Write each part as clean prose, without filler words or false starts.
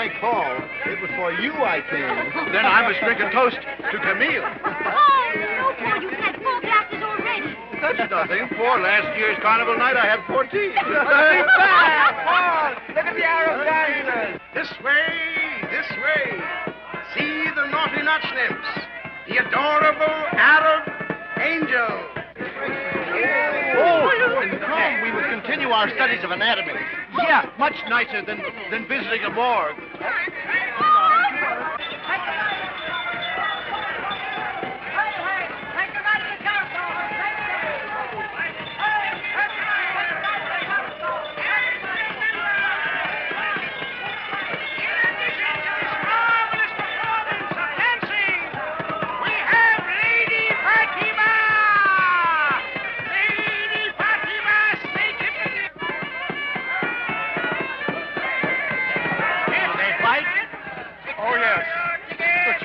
my call. It was for you I came. Then I must drink a toast to Camille. Oh, no, Paul, you've had 4 glasses already. That's nothing. For last year's carnival night, I had 14. Paul, look at the Arab dancers. This way, this way. See the naughty nut nymphs, the adorable Arab angel. Oh, and come, we will continue our studies of anatomy. Yeah, much nicer than visiting a morgue.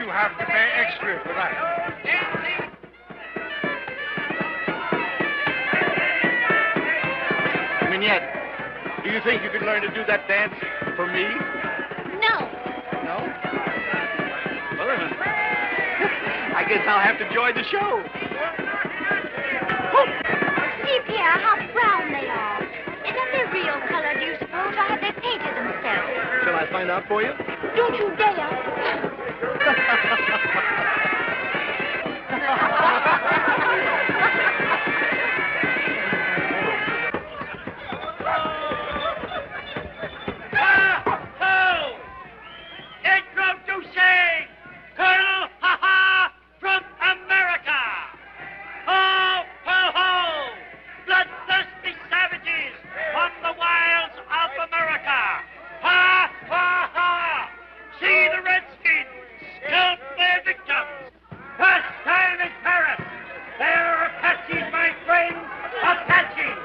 Have to pay extra for that. Mignette, do you think you could learn to do that dance for me? No. No? Well, then, I guess I'll have to join the show. See, Pierre, how brown they are. Isn't their real color, do you suppose, or have they painted themselves? Shall I find out for you? Don't you dare. Introducing Colonel from America. Ho, ho, ho! Bloodthirsty savages from the wilds of America. Ha, ha, ha! See the Redskins scalp their victims. First time in Paris. They're Apaches, my friends, Apaches.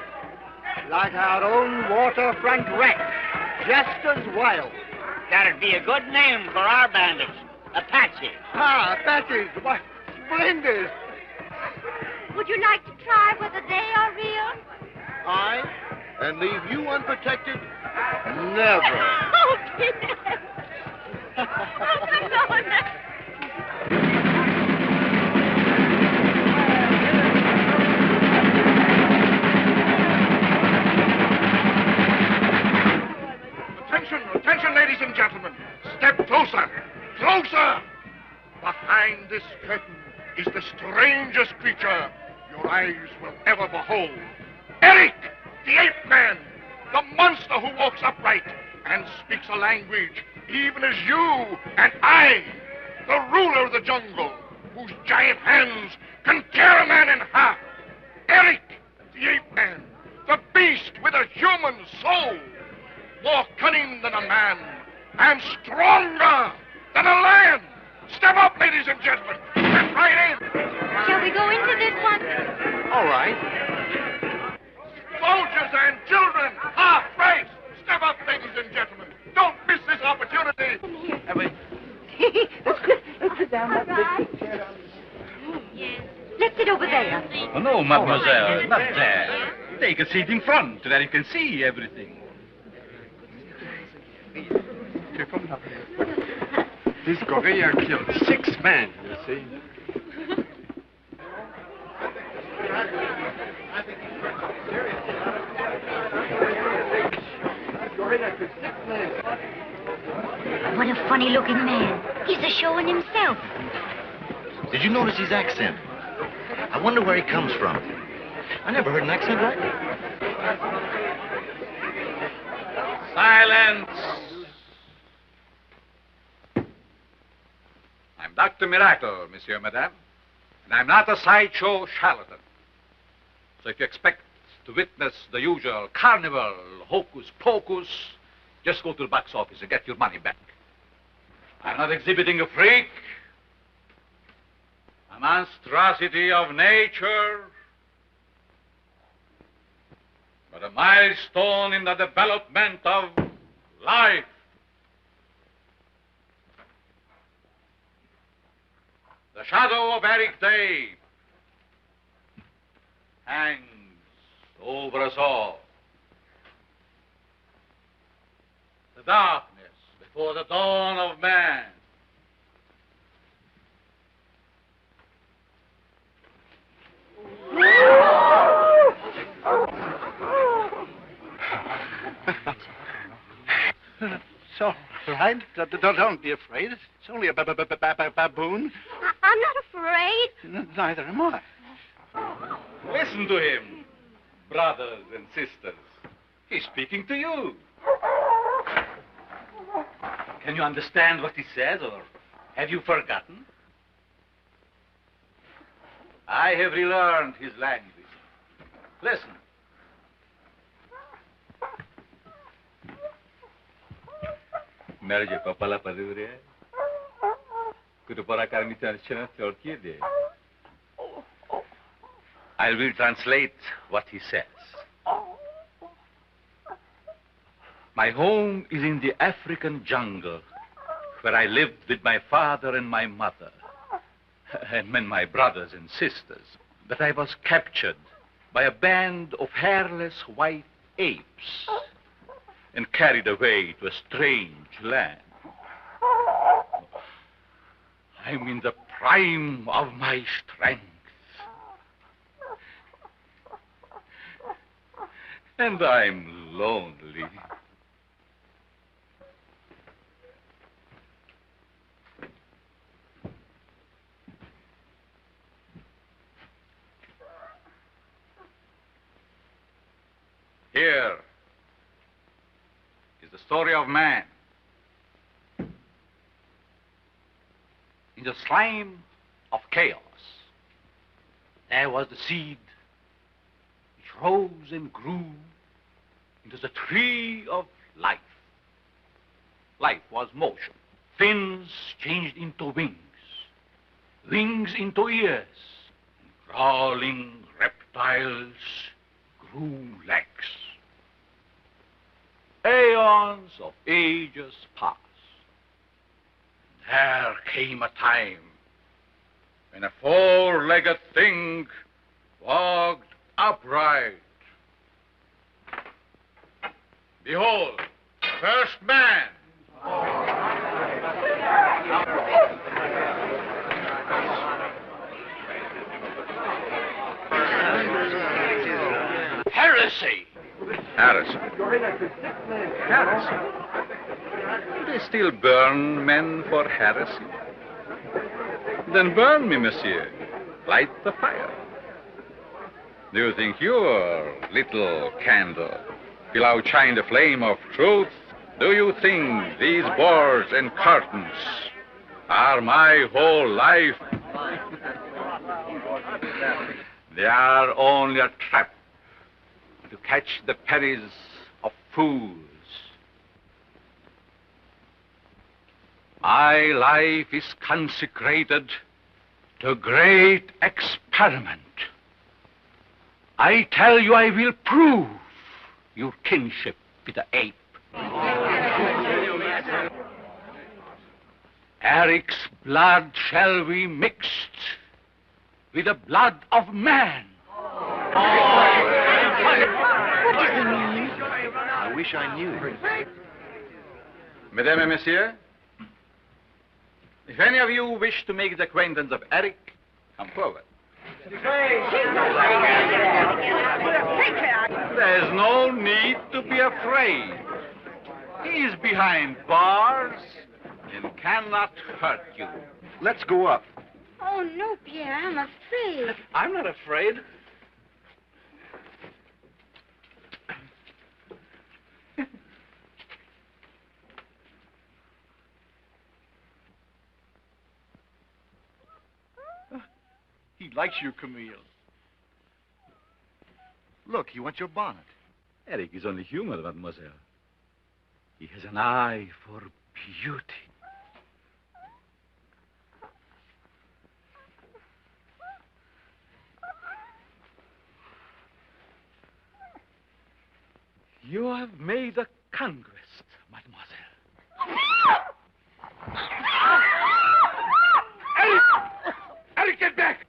Like our own waterfront wreck, just as wild. That'd be a good name for our bandits. Apache. Ah, Apaches, what splendid. Would you like to try whether they are real? I? And leave you unprotected? Never. Oh, Peter. Oh, come on. Attention, ladies and gentlemen. Step closer, closer. Behind this curtain is the strangest creature your eyes will ever behold. Eric, the ape man, the monster who walks upright and speaks a language even as you and I, the ruler of the jungle, whose giant hands can tear a man in half. Eric, the ape man, the beast with a human soul. More cunning than a man, and stronger than a lion. Step up, ladies and gentlemen. Step right in. Shall we go into this one? All right. Soldiers and children, half price. Step up, ladies and gentlemen. Don't miss this opportunity. Let's sit down. Yes. Let's sit over there. Oh, no, mademoiselle, not there. Take a seat in front where you can see everything. This gorilla killed 6 men, you see. What a funny-looking man. He's a showing himself. Did you notice his accent? I wonder where he comes from. I never heard an accent like that. Silence! I'm Dr. Miracle, Monsieur, Madame, and I'm not a sideshow charlatan. So if you expect to witness the usual carnival hocus pocus, just go to the box office and get your money back. I'm not exhibiting a freak, a monstrosity of nature, but a milestone in the development of life. The shadow of Eric Day hangs over us all. The darkness for the dawn of man. It's all right. Don't be afraid. It's only a baboon. I'm not afraid. Neither am I. Listen to him, brothers and sisters. He's speaking to you. Can you understand what he says, or have you forgotten? I have relearned his language. Listen. Merge papala padure. Kutupara karmitan chana Turkey de. I will translate what he says. My home is in the African jungle, where I lived with my father and my mother, and my brothers and sisters. But I was captured by a band of hairless white apes and carried away to a strange land. I'm in the prime of my strength. And I'm lonely. Here is the story of man. In the slime of chaos, there was the seed which rose and grew into the tree of life. Life was motion. Fins changed into wings, wings into ears, and crawling reptiles grew legs. Aeons of ages passed. There came a time when a four-legged thing walked upright. Behold, first man. Heresy. Heresy. Heresy. Do they still burn men for heresy? Then burn me, monsieur. Light the fire. Do you think your little candle will outshine the flame of truth? Do you think these boards and curtains are my whole life? They are only a trap to catch the pennies of fools. My life is consecrated to a great experiment. I tell you, I will prove your kinship with the ape. Eric's blood shall be mixed with the blood of man. What does he mean? I wish I knew. Mesdames et messieurs, if any of you wish to make the acquaintance of Eric, come forward. There's no need to be afraid. He's behind bars and cannot hurt you. Let's go up. Oh, no, Pierre, I'm afraid. I'm not afraid. He likes you, Camille. Look, he wants your bonnet. Eric is only human, mademoiselle. He has an eye for beauty. You have made a conquest, mademoiselle. Eric! Eric, get back!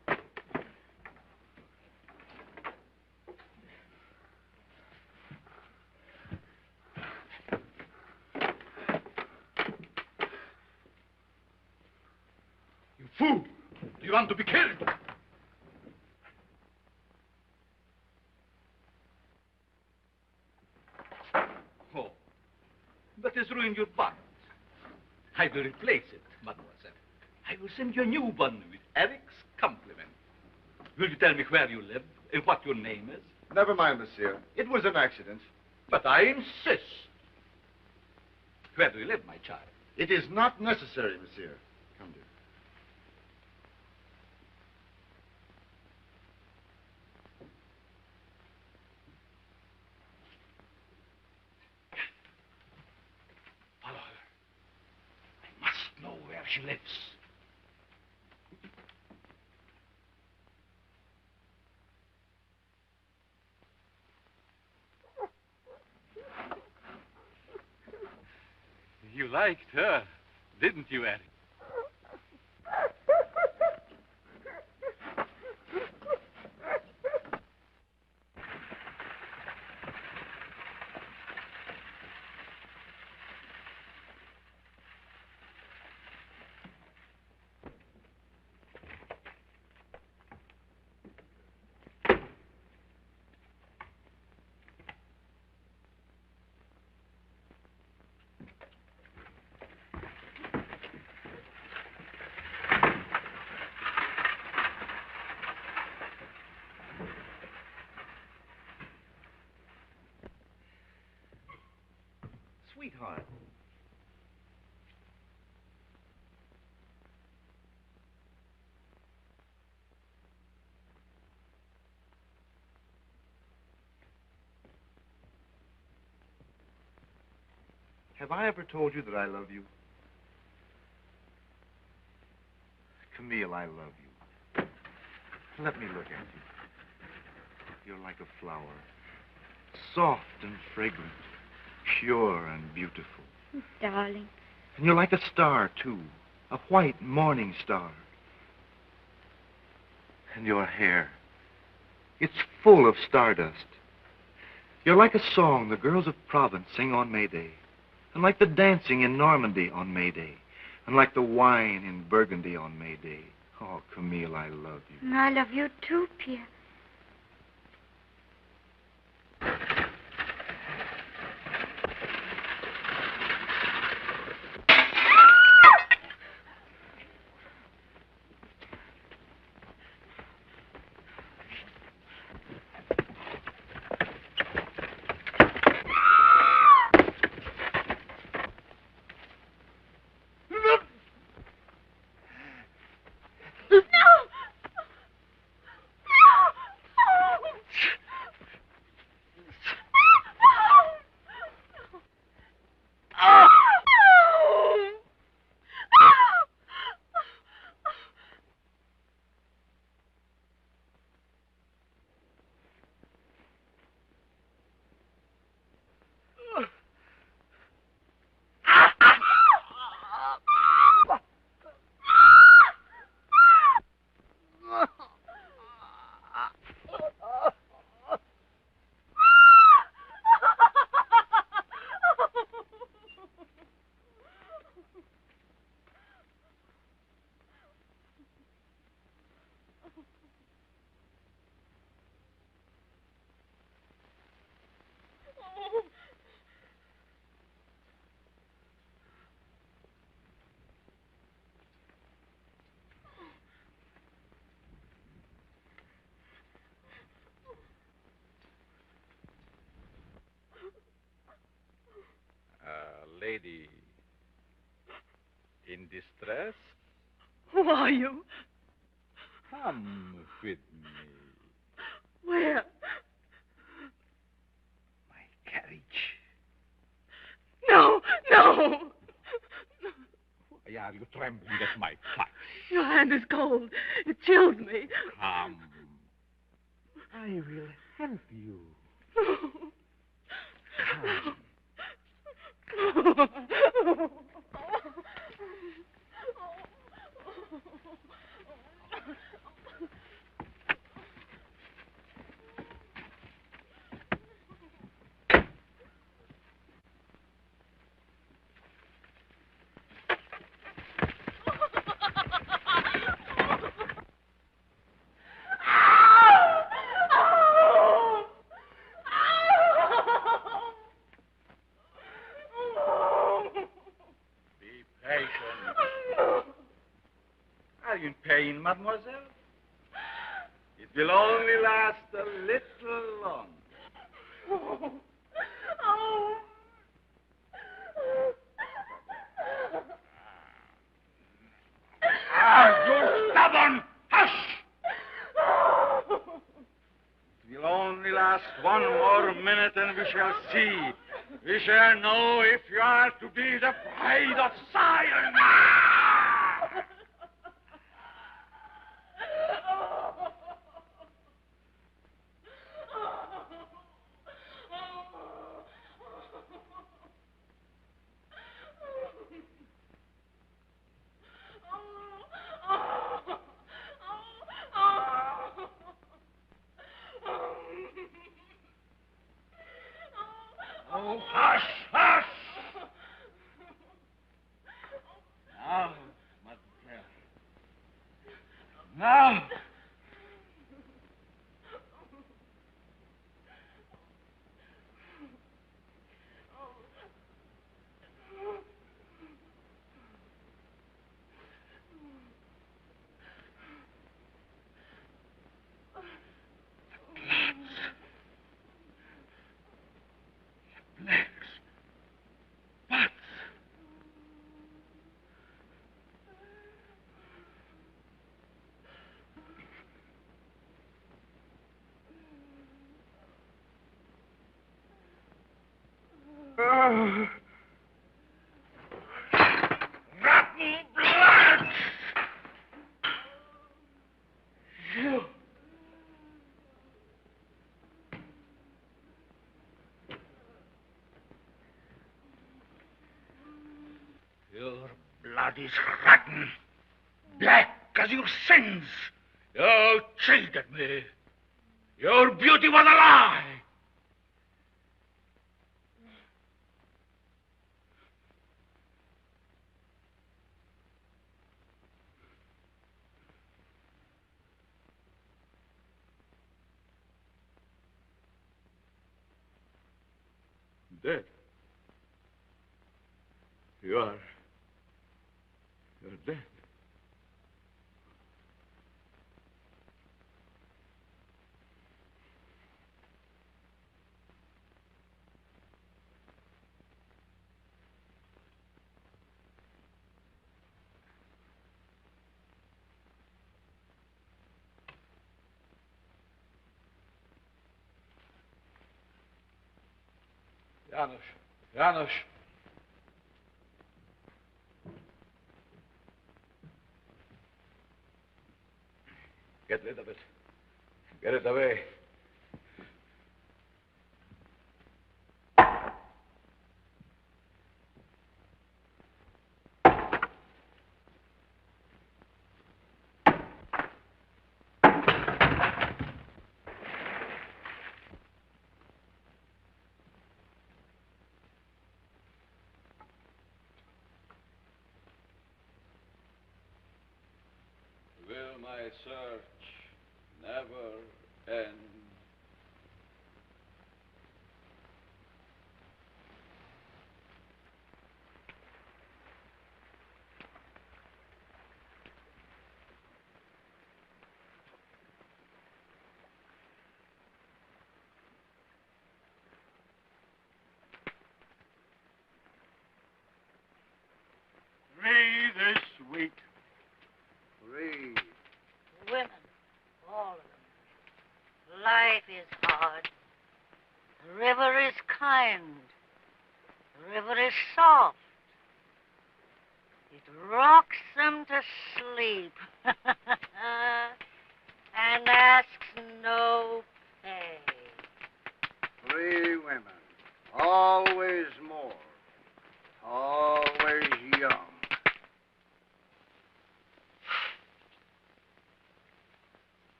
want to be killed. Oh, that has ruined your bonnet. I will replace it, mademoiselle. I will send you a new one with Eric's compliment. Will you tell me where you live and what your name is? Never mind, monsieur. It was an accident. But I insist. Where do you live, my child? It is not necessary, monsieur. Come, dear. Follow her. I must know where she lives. You liked her, didn't you, Eric? Sweetheart. Have I ever told you that I love you? Camille, I love you. Let me look at you. You're like a flower, soft and fragrant, pure and beautiful. Darling. And you're like a star, too, a white morning star. And your hair, it's full of stardust. You're like a song the girls of Provence sing on May Day, and like the dancing in Normandy on May Day, and like the wine in Burgundy on May Day. Oh, Camille, I love you. I love you too, Pierre. Lady in distress? Who are you? Come with me. Where? My carriage. No, no! Why are you trembling at my touch? Your hand is cold. It chills me. Come. I will help you. Come. mademoiselle? It will only last a little longer. Oh. Oh. You stubborn! Hush! It will only last one more minute and we shall see. We shall know if you are to be the bride of science. Oh, hush, hush! Now, mademoiselle. Now. Rotten blood! You. Your blood is rotten, black as your sins. You cheated me. Your beauty was a lie. Dead. You're dead. Janusz. Get rid of it. Get it away. Will my search never end? Read this week. Read. Women, all of them. Life is hard. The river is kind. The river is soft. It rocks them to sleep and asks no pay. Three women, always more, always young.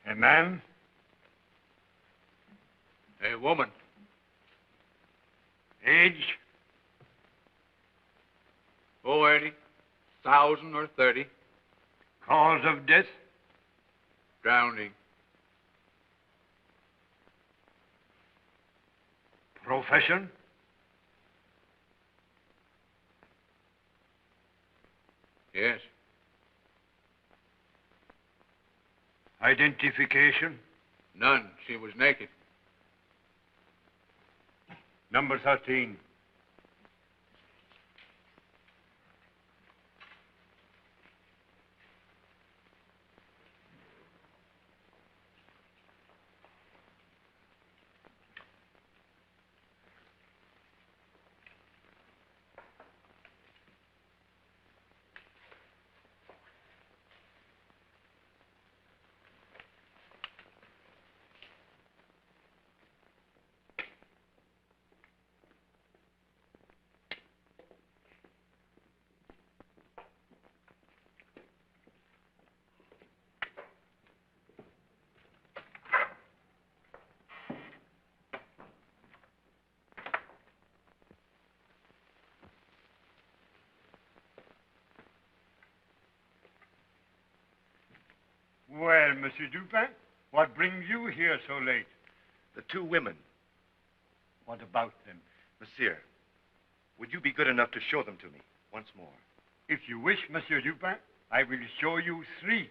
A man? A woman. Age? 80, 1,000 or 30. Cause of death? Drowning. Profession? Yes. Identification? None. She was naked. Number 13. Well, Monsieur Dupin, what brings you here so late? The two women. What about them? Monsieur, would you be good enough to show them to me once more? If you wish, Monsieur Dupin, I will show you 3.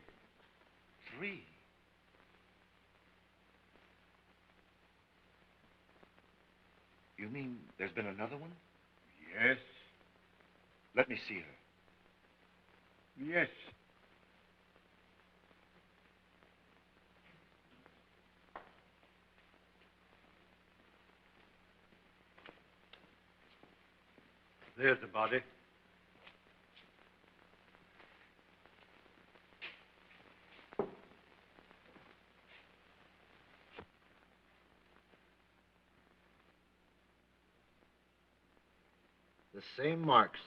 3? You mean there's been another one? Yes. Let me see her. Yes. There's the body. The same marks.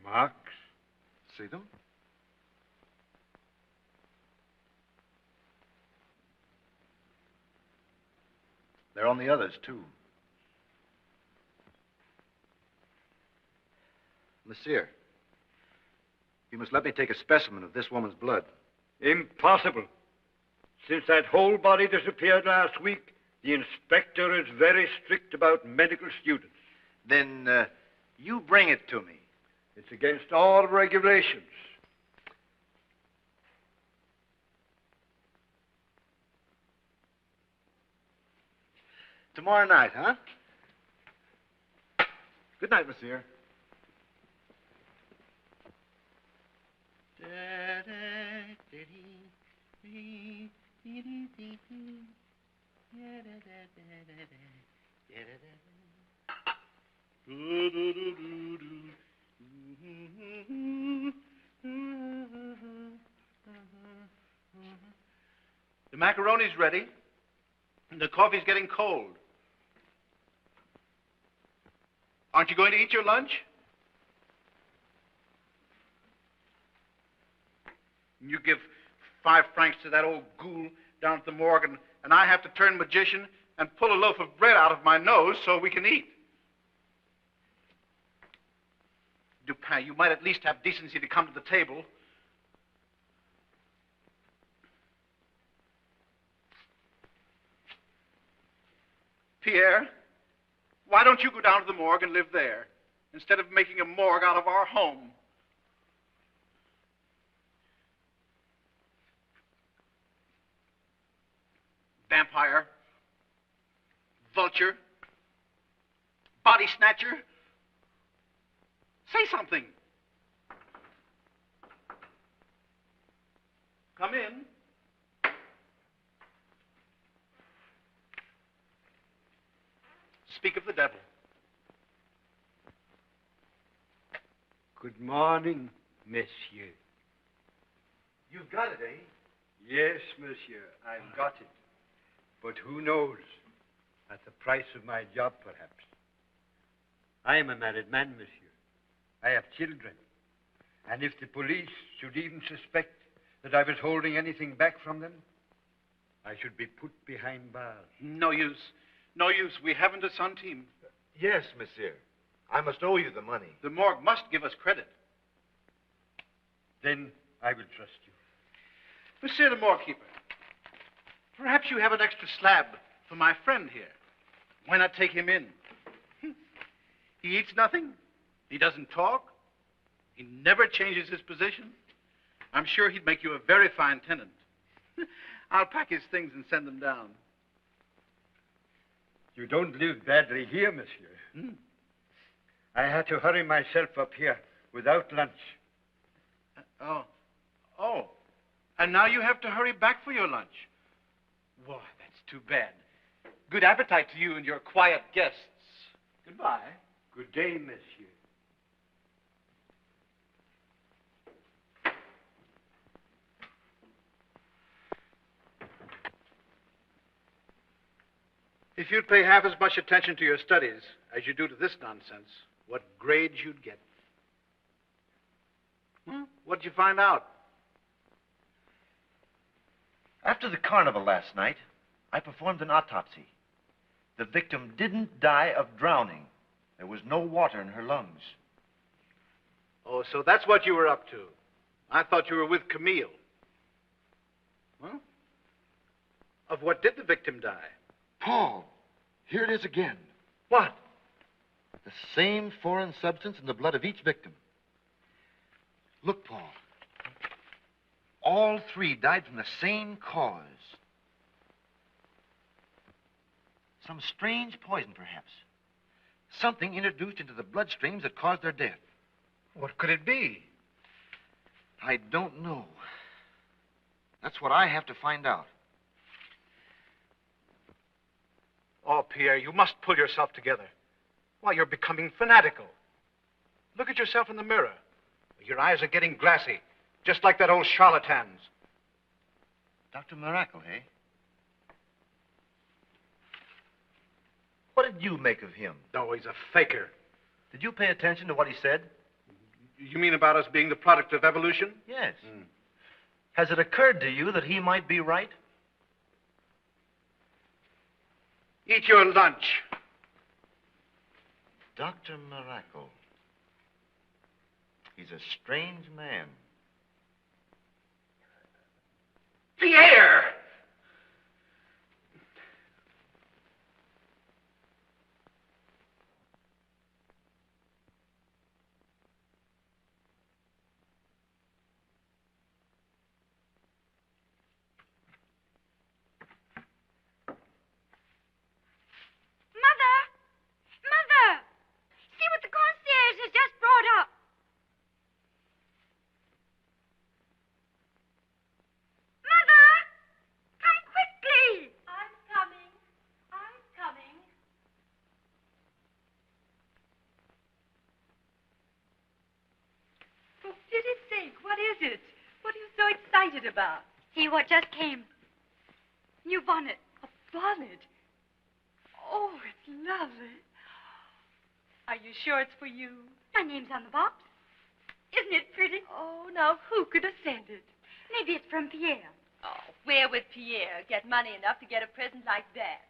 Marks? See them? They're on the others, too. Monsieur, you must let me take a specimen of this woman's blood. Impossible. Since that whole body disappeared last week, the inspector is very strict about medical students. Then, you bring it to me. It's against all regulations. Tomorrow night, huh? Good night, monsieur. The macaroni's ready. And the coffee's getting cold. Aren't you going to eat your lunch? You give 5 francs to that old ghoul down at the morgue, and I have to turn magician and pull a loaf of bread out of my nose so we can eat. Dupin, you might at least have decency to come to the table. Pierre, why don't you go down to the morgue and live there, instead of making a morgue out of our home? Vampire, vulture, body snatcher. Say something. Come in. Speak of the devil. Good morning, monsieur. You've got it, eh? Yes, monsieur, I've got it. But who knows? At the price of my job, perhaps. I am a married man, monsieur. I have children. And if the police should even suspect that I was holding anything back from them, I should be put behind bars. No use. No use. We haven't a centime. Yes, monsieur. I must owe you the money. The morgue must give us credit. Then I will trust you. Monsieur the morgue keeper, perhaps you have an extra slab for my friend here. Why not take him in? He eats nothing. He doesn't talk. He never changes his position. I'm sure he'd make you a very fine tenant. I'll pack his things and send them down. You don't live badly here, monsieur. I had to hurry myself up here without lunch. Oh. And now you have to hurry back for your lunch. Why, that's too bad. Good appetite to you and your quiet guests. Goodbye. Good day, monsieur. If you'd pay half as much attention to your studies as you do to this nonsense, what grades you'd get. What'd you find out? After the carnival last night, I performed an autopsy. The victim didn't die of drowning. There was no water in her lungs. Oh, so that's what you were up to. I thought you were with Camille. Well, of what did the victim die? Paul, here it is again. What? The same foreign substance in the blood of each victim. Look, Paul. All three died from the same cause. Some strange poison, perhaps. Something introduced into the bloodstreams that caused their death. What could it be? I don't know. That's what I have to find out. Oh, Pierre, you must pull yourself together. Why, you're becoming fanatical. Look at yourself in the mirror. Your eyes are getting glassy, just like that old charlatan's. Dr. Miracle, eh? What did you make of him? No, he's a faker. Did you pay attention to what he said? You mean about us being the product of evolution? Yes. Has it occurred to you that he might be right? Eat your lunch. Dr. Miracle. He's a strange man. Pierre! Mother! See what the concierge has just brought up. Mother! Come quickly! I'm coming. For pity's sake, what is it? What are you so excited about? See what just came. New bonnet. A bonnet? Oh, it's lovely. Are you sure it's for you? My name's on the box. Isn't it pretty? Oh, now who could have sent it? Maybe it's from Pierre. Oh, where would Pierre get money enough to get a present like that?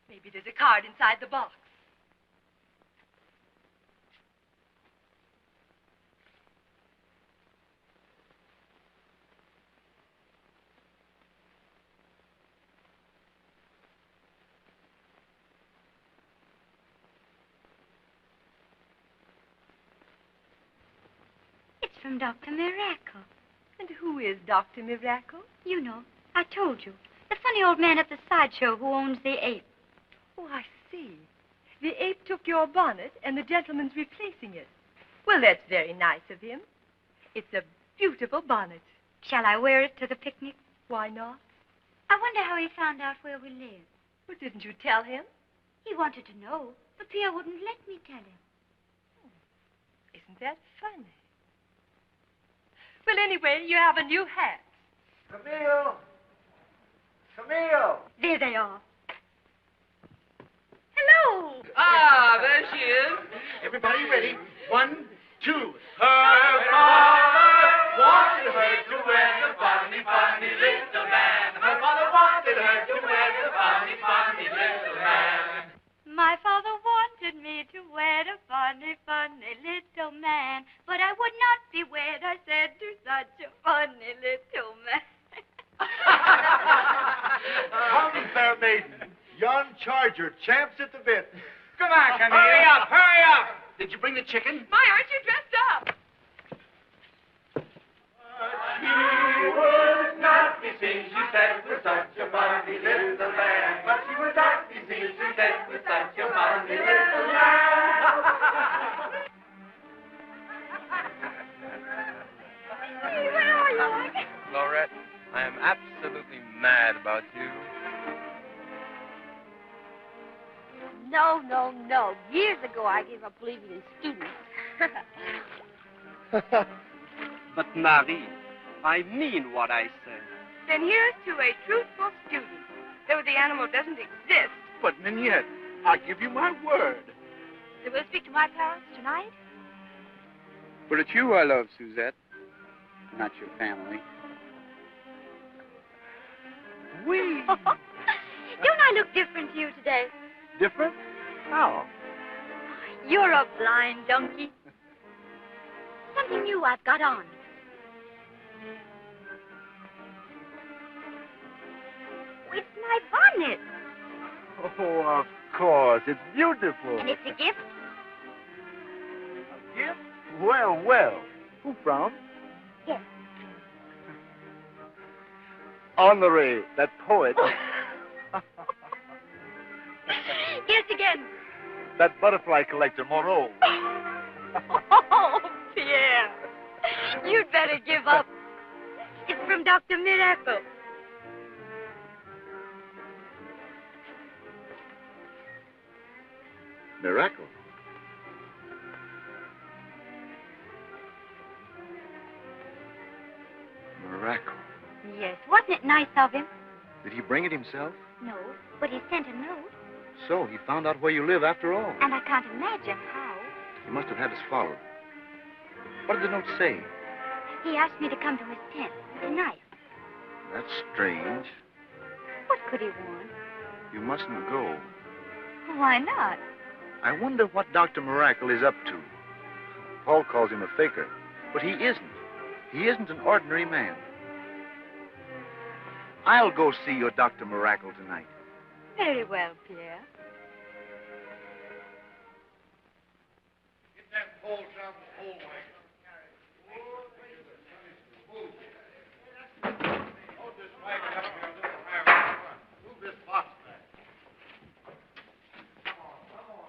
Maybe there's a card inside the box. It's from Dr. Miracle. And who is Dr. Miracle? You know, I told you. The funny old man at the sideshow who owns the ape. Oh, I see. The ape took your bonnet, and the gentleman's replacing it. Well, that's very nice of him. It's a beautiful bonnet. Shall I wear it to the picnic? Why not? I wonder how he found out where we live. Well, didn't you tell him? He wanted to know, but Pierre wouldn't let me tell him. Isn't that funny? Well, anyway, you have a new hat. Camille! Camille! There they are. Hello! Ah, there she is. Everybody ready? 1, 2. Her father wanted her to wear the funny, funny little man. Her father wanted her to wear the funny, funny little man. My father wanted me to wear the funny, funny little man, but I would not be wed, I said, to such a funny little man. Come, fair right, you're champs at the bit. Come on, Camille. Hurry up, hurry up! Did you bring the chicken? My, aren't you dressed up? She would not be seen, she said, with such a funny little man. But she would not be seen, she said, with such a funny little man. Where are you? Laurette, I am absolutely mad about you. No, no, no. Years ago, I gave up believing in students. But Marie, I mean what I say. Then here's to a truthful student. Though the animal doesn't exist. But, Mignette, I give you my word. So we'll speak to my parents tonight? But it's you I love, Suzette, not your family. We. Don't I look different to you today? Different? How? You're a blind donkey. Something new I've got on. It's my bonnet. Oh, of course. It's beautiful. And it's a gift? A gift? Well, well. Who from? Yes. Honoré, that poet. Guess again. That butterfly collector, Moreau. Oh, Pierre. You'd better give up. It's from Dr. Miracle. Miracle. Miracle. Yes. Wasn't it nice of him? Did he bring it himself? No, but he sent a note. So, he found out where you live after all. And I can't imagine how. He must have had us followed. What did the note say? He asked me to come to his tent tonight. That's strange. What could he want? You mustn't go. Why not? I wonder what Dr. Miracle is up to. Paul calls him a faker, but he isn't. He isn't an ordinary man. I'll go see your Dr. Miracle tonight. Very well, Pierre. Get that pole down the hallway. Hold this wagon up here a little higher. Move this box back. Come on.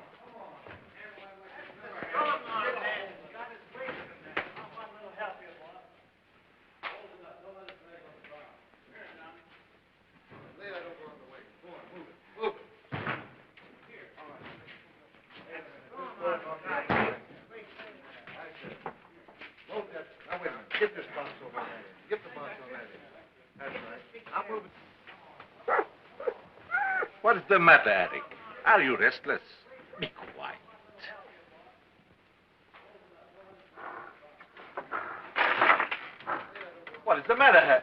Come on, man. You got his weight in there. I want a little help here, boy. Hold it up. Don't let it drag on the ground. Here, now. Lay that over on the weight. Go on, move it. Move it. Here. All right. Hold that. Now, wait a minute. Get this box over there. Get the box on that end. That's right. I'll move it. What is the matter, Eric? Are you restless? Be quiet. What is the matter, Harry?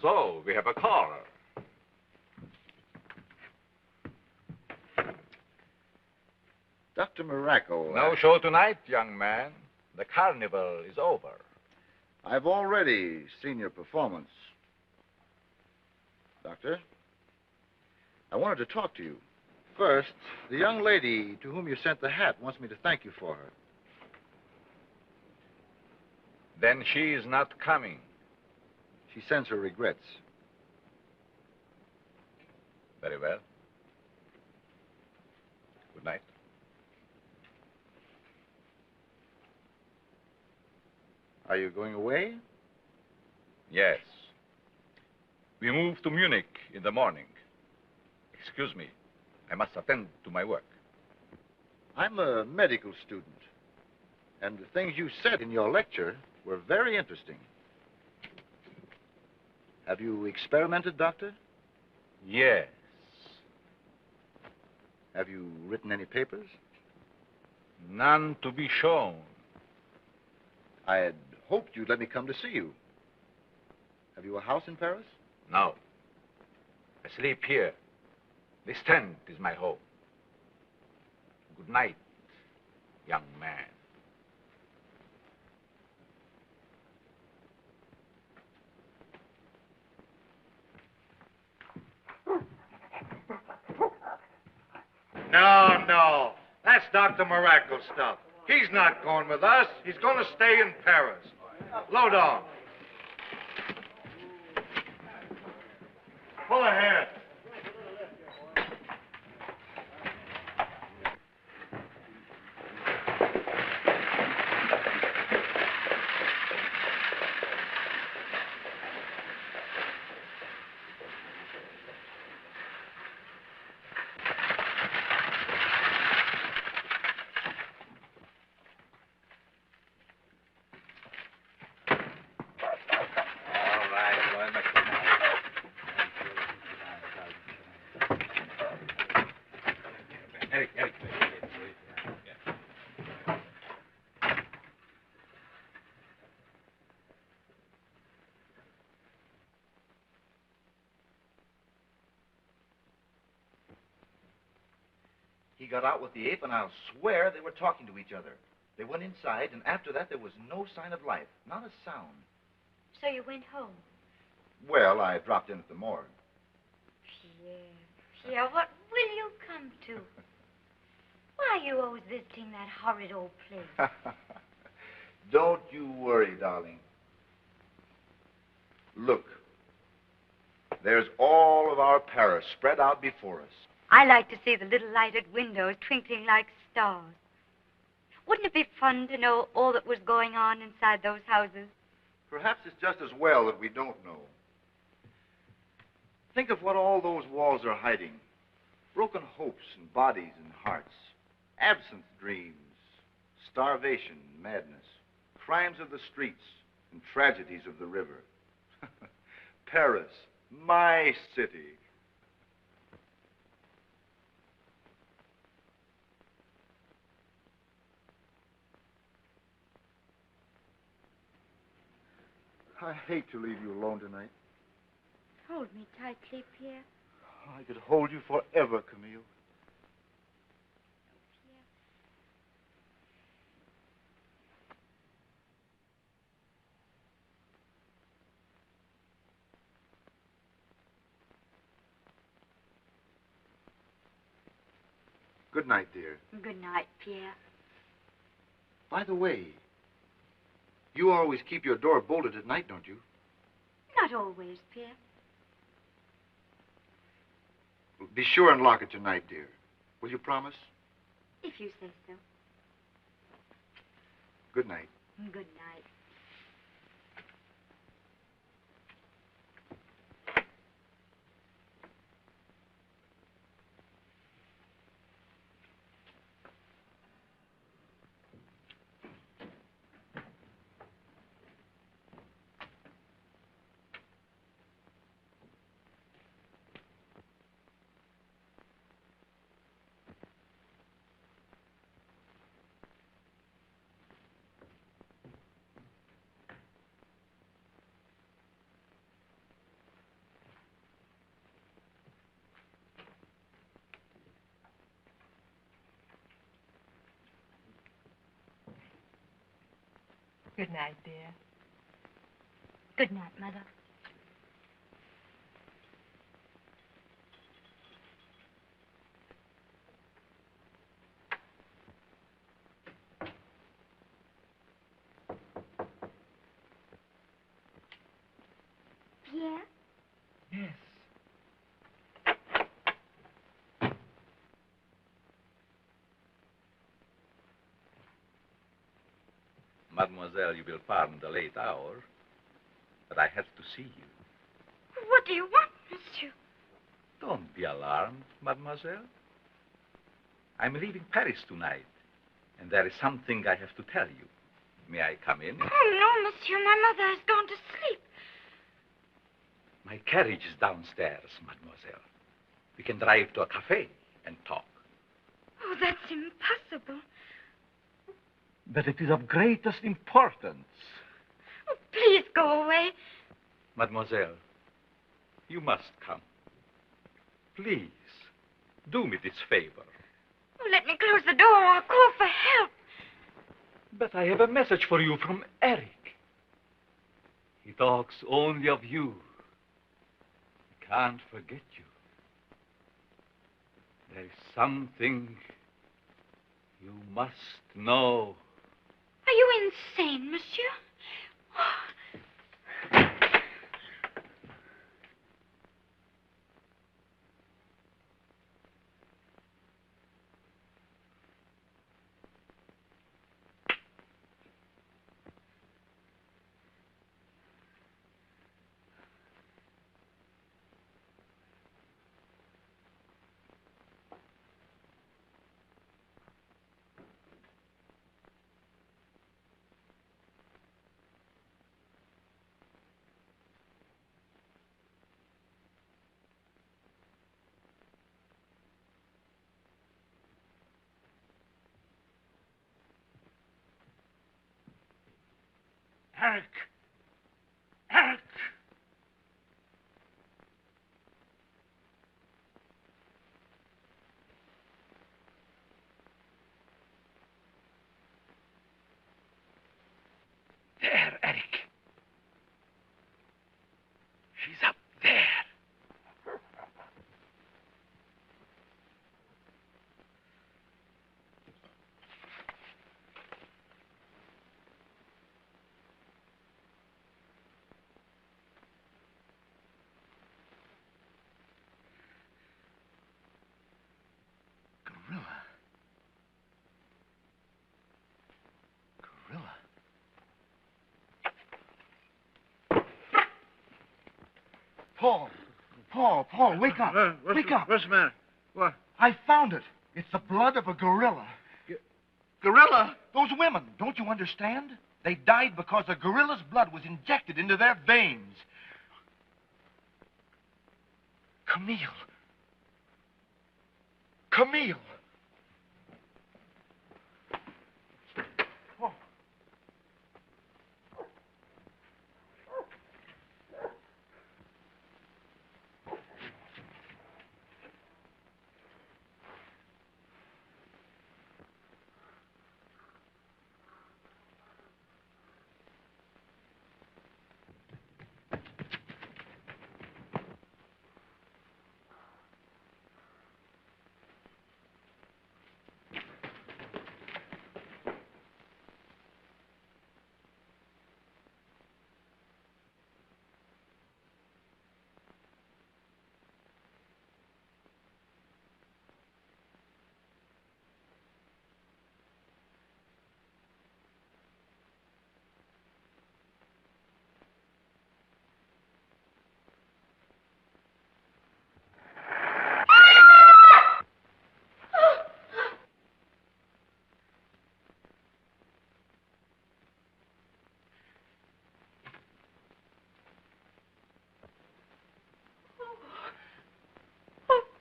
So, we have a caller. Dr. Miracle. No show tonight, young man. The carnival is over. I've already seen your performance. Doctor, I wanted to talk to you. First, the young lady to whom you sent the hat wants me to thank you for her. Then she is not coming. She sends her regrets. Very well. Good night. Are you going away? Yes. We move to Munich in the morning. Excuse me. I must attend to my work. I'm a medical student, and the things you said in your lecture were very interesting. Have you experimented, Doctor? Yes. Have you written any papers? None to be shown. I had hoped you'd let me come to see you. Have you a house in Paris? No. I sleep here. This tent is my home. Good night, young man. No. That's Dr. Miracle stuff. He's not going with us. He's going to stay in Paris. Load on. Pull ahead. Eric. He got out with the ape, and I'll swear they were talking to each other. They went inside, and after that, there was no sign of life. Not a sound. So you went home? Well, I dropped in at the morgue. Pierre, what will you come to? Why are you always visiting that horrid old place? Don't you worry, darling. Look, there's all of our Paris spread out before us. I like to see the little lighted windows twinkling like stars. Wouldn't it be fun to know all that was going on inside those houses? Perhaps it's just as well that we don't know. Think of what all those walls are hiding. Broken hopes and bodies and hearts. Absent dreams. Starvation and madness. Crimes of the streets and tragedies of the river. Paris, my city. I hate to leave you alone tonight. Hold me tightly, Pierre. I could hold you forever, Camille. Good night, dear. Good night, Pierre. By the way, you always keep your door bolted at night, don't you? Not always, Pierre. Be sure and lock it tonight, dear. Will you promise? If you say so. Good night. Good night. Good night, dear. Good night, Mother. Pierre? Yes. Mademoiselle, you will pardon the late hour, but I have to see you. What do you want, monsieur? Don't be alarmed, mademoiselle. I'm leaving Paris tonight, and there is something I have to tell you. May I come in? Oh, no, monsieur. My mother has gone to sleep. My carriage is downstairs, mademoiselle. We can drive to a cafe and talk. Oh, that's impossible. But it is of greatest importance. Oh, please go away. Mademoiselle, you must come. Please, do me this favor. Oh, let me close the door or I'll call for help. But I have a message for you from Eric. He talks only of you. He can't forget you. There is something you must know. Are you insane, monsieur? Eric! Eric! There, Eric. She's up there. Paul, wake up. Wake up. What's the matter? What? I found it. It's the blood of a gorilla. Gorilla? Those women, don't you understand? They died because a gorilla's blood was injected into their veins. Camille. Camille.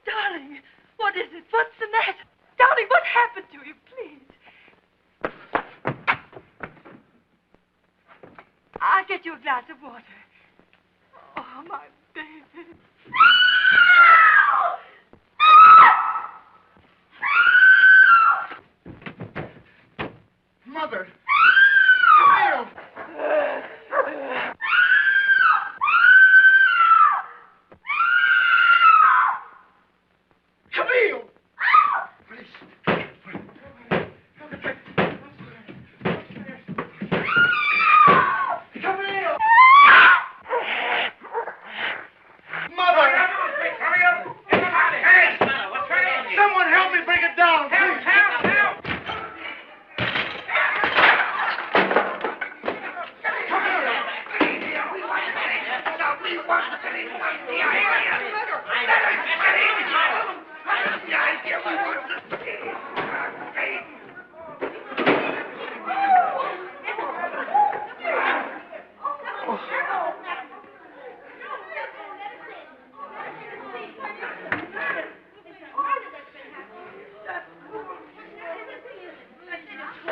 Darling, what is it? What's the matter? Darling, what happened to you, please? I'll get you a glass of water. Oh, my baby. Mother! Camille!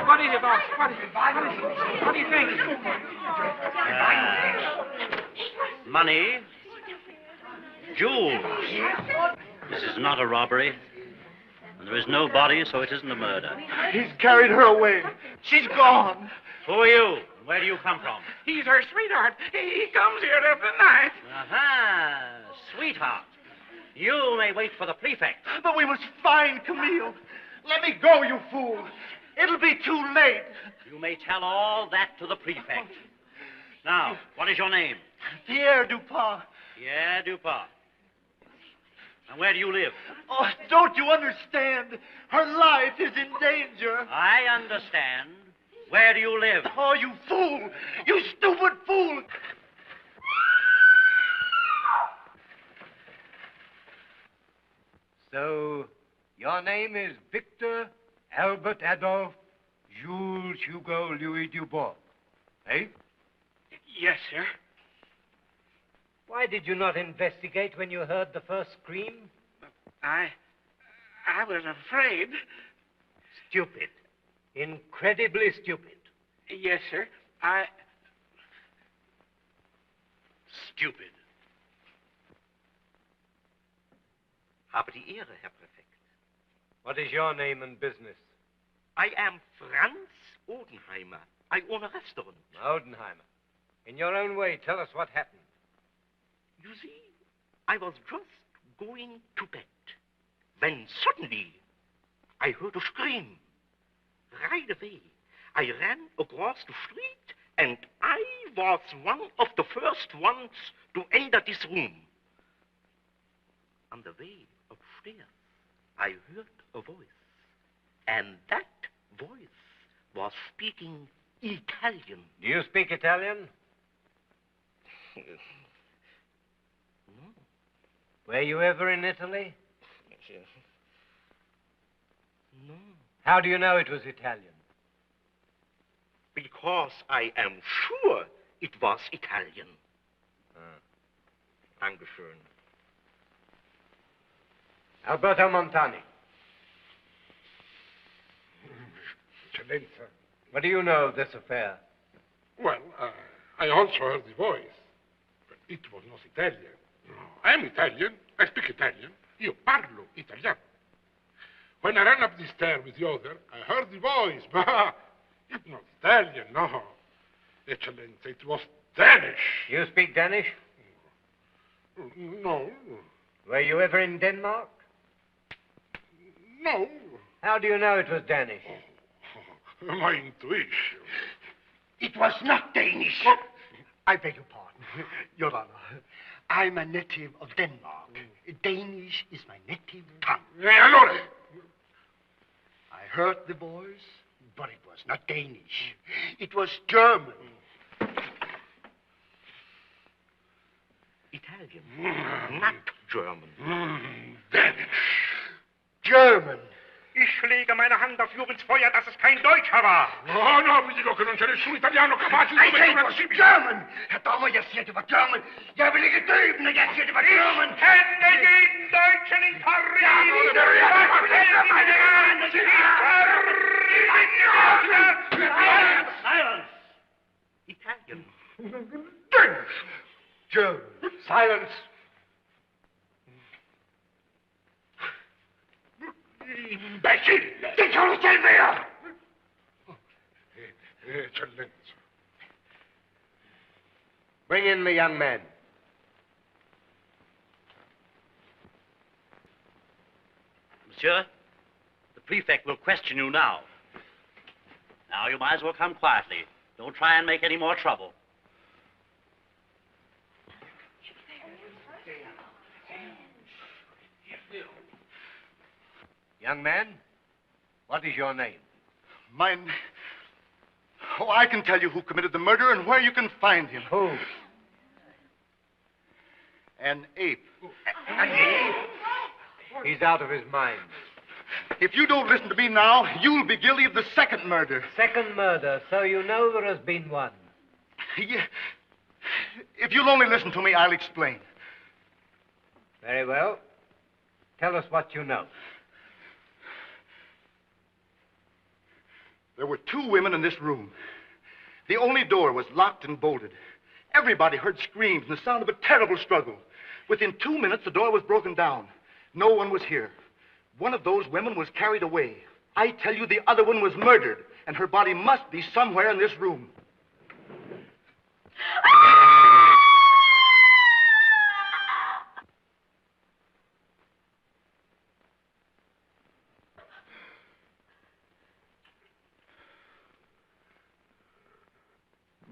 What is it, boss? What is it? What do you think? Money. Jewels. This is not a robbery. And there is no body, so it isn't a murder. He's carried her away. She's gone. Who are you? Where do you come from? He's her sweetheart. He comes here every night. Aha! Sweetheart. You may wait for the prefect. But we must find Camille. Let me go, you fool. It'll be too late. You may tell all that to the prefect. Now, what is your name? Pierre Dupont. Pierre Dupont. And where do you live? Oh, don't you understand? Her life is in danger. I understand. Where do you live? Oh, you fool! You stupid fool! So, your name is Victor Albert Adolphe Jules Hugo Louis Dubois, eh? Yes, sir. Why did you not investigate when you heard the first scream? I was afraid. Stupid. Incredibly stupid. Yes, sir. Stupid. Habe die Ehre, Herr Präfekt. What is your name and business? I am Franz Odenheimer. I own a restaurant. Odenheimer. In your own way, tell us what happened. You see, I was just going to bed when suddenly I heard a scream. Right away, I ran across the street and I was one of the first ones to enter this room. On the way upstairs, I heard a voice, and that voice was speaking Italian. Do you speak Italian? No. Were you ever in Italy? No. How do you know it was Italian? Because I am sure it was Italian. Dankeschön. Alberto Montani. Eccellenza. What do you know of this affair? Well, I also heard the voice, but it was not Italian. No, I am Italian. I speak Italian. Io parlo italiano. When I ran up the stair with the other, I heard the voice, but it's not Italian, no. Eccellenza, it was Danish. You speak Danish? No. Were you ever in Denmark? No. How do you know it was Danish? My intuition. It was not Danish. I beg your pardon, Your Honor. I'm a native of Denmark. Danish is my native tongue. Allora. I heard the voice, but it was not Danish. It was German. Italian, not German. Danish. German. Ich lege meine Hand dafür ins Feuer, dass es kein Deutscher war. No, no, mi dico che non c'è nessun italiano capace di I say it commettere was una simile. German. Herr Daumer, ihr seid über German. Ja, will ich getrieben, ihr seid über German. Hände jeden Deutschen in Paris. Silence! Italian. Danish. German. Silence! Imbecille! Che sono sempre? Eccellenza. Bring in the young man. Monsieur, the prefect will question you now. Now, you might as well come quietly. Don't try and make any more trouble. Young man, what is your name? Mine. Oh, I can tell you who committed the murder and where you can find him. Who? An ape. An ape? He's out of his mind. If you don't listen to me now, you'll be guilty of the second murder. Second murder, so you know there has been one. Yeah. If you'll only listen to me, I'll explain. Very well. Tell us what you know. There were two women in this room. The only door was locked and bolted. Everybody heard screams and the sound of a terrible struggle. Within 2 minutes, the door was broken down. No one was here. One of those women was carried away. I tell you, the other one was murdered, and her body must be somewhere in this room.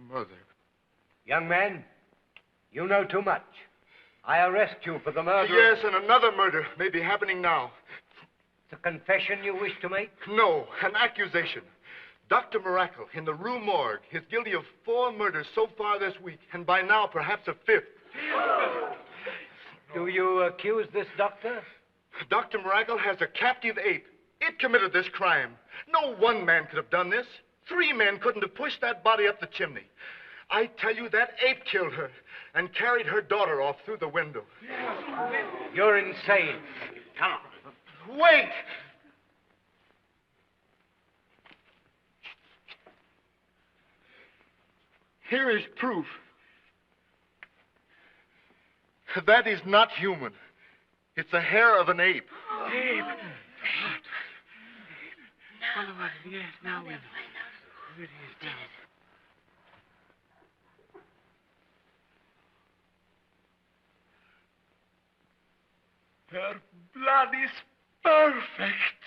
mother. Young man, you know too much. I arrest you for the murder. Yes, and another murder may be happening now. It's a confession you wish to make? No, an accusation. Dr. Miracle in the RUE morgue is guilty of 4 murders so far this week, and by now perhaps a 5th. Do you accuse this doctor? Dr. Miracle has a captive ape. It committed this crime. No one man could have done this. 3 men couldn't have pushed that body up the chimney. I tell you, that ape killed her and carried her daughter off through the window. You're insane. Come on. Wait! Here is proof. That is not human. It's the hair of an ape. Ape. Yes, now we know. Who it is now. Her blood is perfect.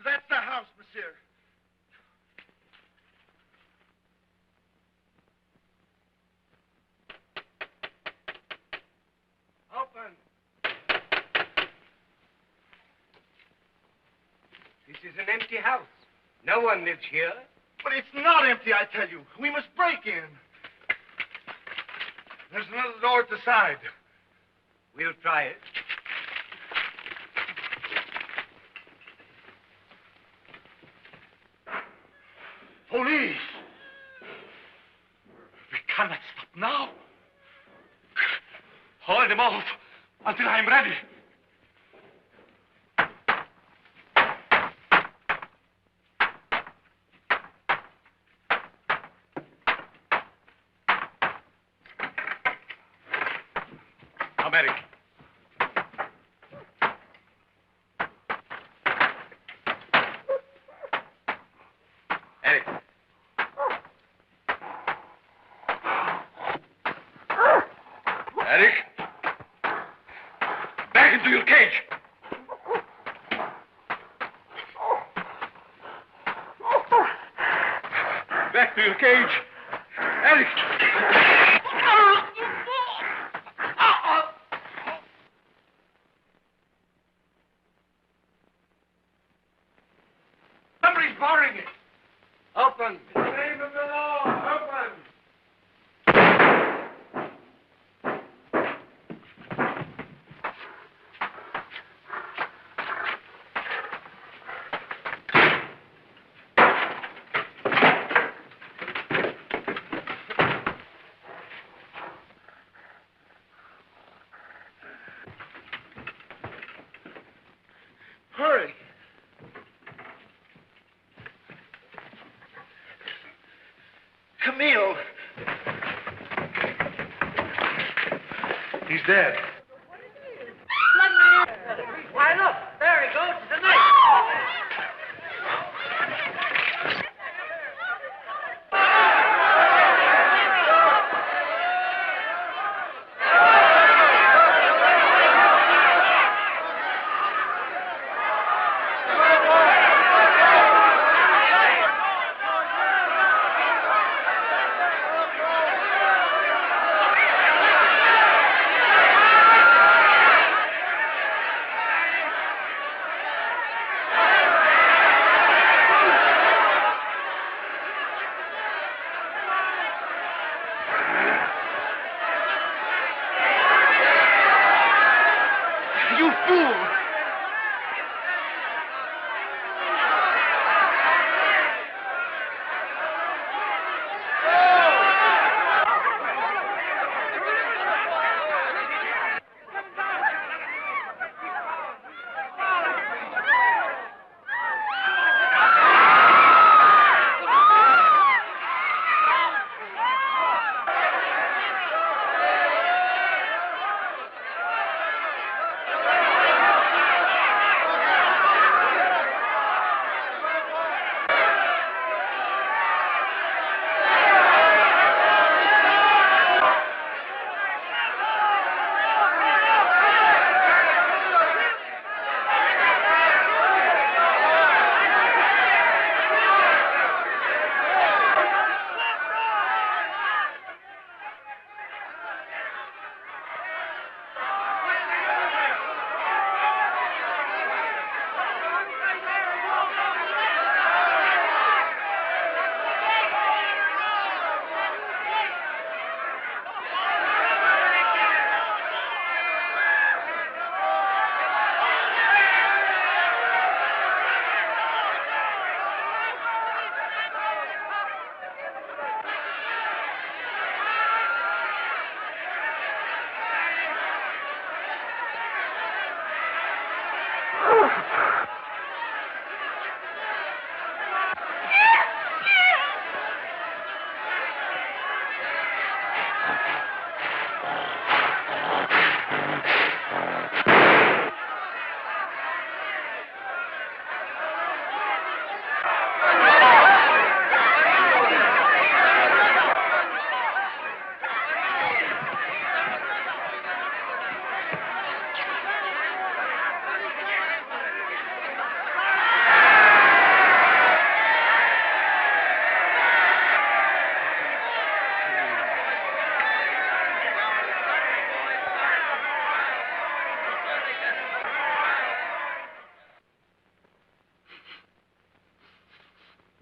That's the house, monsieur. Open. This is an empty house. No one lives here. But it's not empty, I tell you. We must break in. There's another door at the side. We'll try it. Police! We cannot stop now. Hold them off until I'm ready. Now, Eric. Eric. Eric. Back into your cage. Back to your cage. Eric. Somebody's barring it. Open. In the name of the law, open. Hurry. Camille. He's dead. Why, look, there he goes. It's a knife. You fool!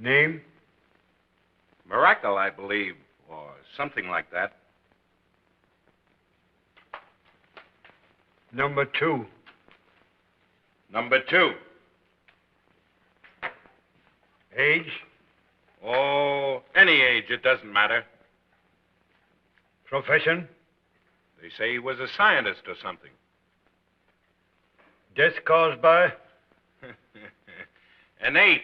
Name? Miracle, I believe, or something like that. Number 2. Number 2. Age? Oh, any age, it doesn't matter. Profession? They say he was a scientist or something. Death caused by? An ape.